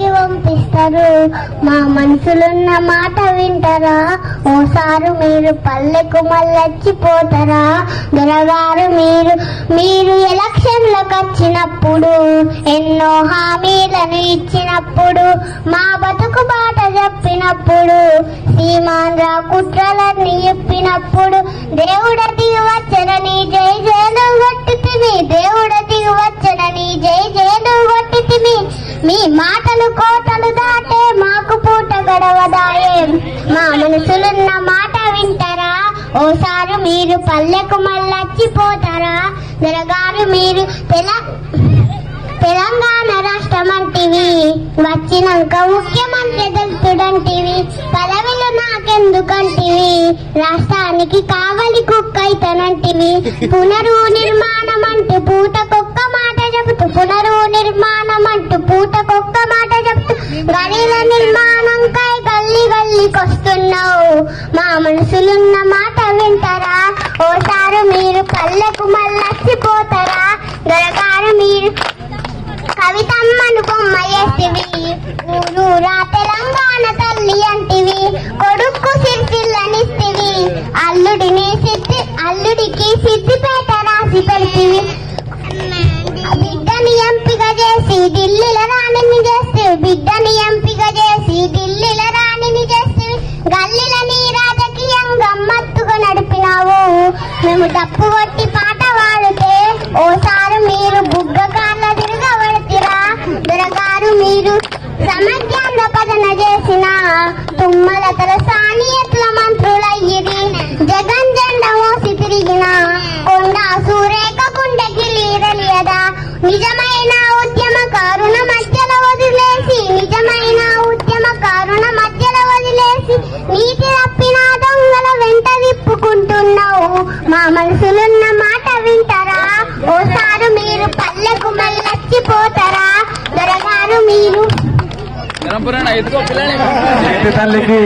జైలుకి పంపిస్తారు. మా మనసులున్న మాట వింటారా? ఓసారి మీరు పల్లెకు మళ్ళొచ్చిపోతారా? దొరగారు మీరు ఎలక్షన్లకు వచ్చినప్పుడు ఎన్నో హామీలను ఇచ్చినప్పుడు మా బతుకు బాట చెప్పినప్పుడు సీమాంధ్ర కుట్రలన్నీ చెప్పినప్పుడు దేవుడ దిగి వచ్చనని జై జైలు కొట్టితిమి, దేవుడ దిగి వచ్చనని జై జైలు కొట్టితిమి. మీ మాటలు కోటలు దాటే మాకు పూట గడవదాయే. మా మనసులున్న మాట వింటారా? ఓసారి మీరు పల్లెకు మళ్ళొచ్చిపోతారా? దొరగారు మీరు తెలంగాణ రాష్ట్రం అంటివి, వచ్చినాక ముఖ్యమంత్రి దళితుడంటివి, పదవిలో నాకెందుకంటివి, రాష్ట్రానికి కావలి కుక్కైతనంటివి. పునరు నిర్మాణం అంటూ పూటకొక్క మాట చెబుతూ, పునరు నిర్మాణం అంటూ పూటకొక్క మాట చెబుతూ గలీల నిర్మాణంకై గల్లీ గల్లీకొస్తున్నావు. మా మనసులున్న మాట వింటారా? ఓసారి మీరు పల్లెకు మళ్ళొచ్చిపోతారా? దొరగారు మీరు కవితమ్మను బొమ్మ చేసివి, ఊరూరా తెలంగాణ తల్లి అంటివి, కొడుకు సిరిసిల్లనిస్తివి, అల్లుడికి సిద్దిపేట రాసి పెడితివి. బిడ్డని ఎంపిక చేసి ఢిల్లీల రాణిని చేస్తేవి, బిడ్డని ఎంపిక చేసి ఢిల్లీల రాణిని చేస్తేవి. గల్లీల నీ రాజకీయం గమ్మత్తుగా నడిపినావు. మేము డప్పు కొట్టి పాట పాడితే ఓసారి మీరు బుగ్గ కాళ్ళ తిరగబడితిరా? దొరగారు మీరు సమగ్యాంధ్ర పదన చేసిన తుమ్మల తల సానియత్ల మంత్రులయ్యిరి, జగన్ జెండ మోసి తిరిగిన కొండ సూరేఖ గుండెకి లీరలియదా? నిజమైన ఉద్యమకారుణ మధ్యలో వదిలేసి, నిజమైన ఉద్యమకారుణ మధ్యలో వదిలేసి నీతి తప్పిన దొంగల వెంట తిప్పుకుంటున్నావు. మా మనసులున్న మాట వింటారా? ఓసారి మీరు పల్లెకు మళ్ళొచ్చిపోతారా? దొరగారు మీరు తల్లికి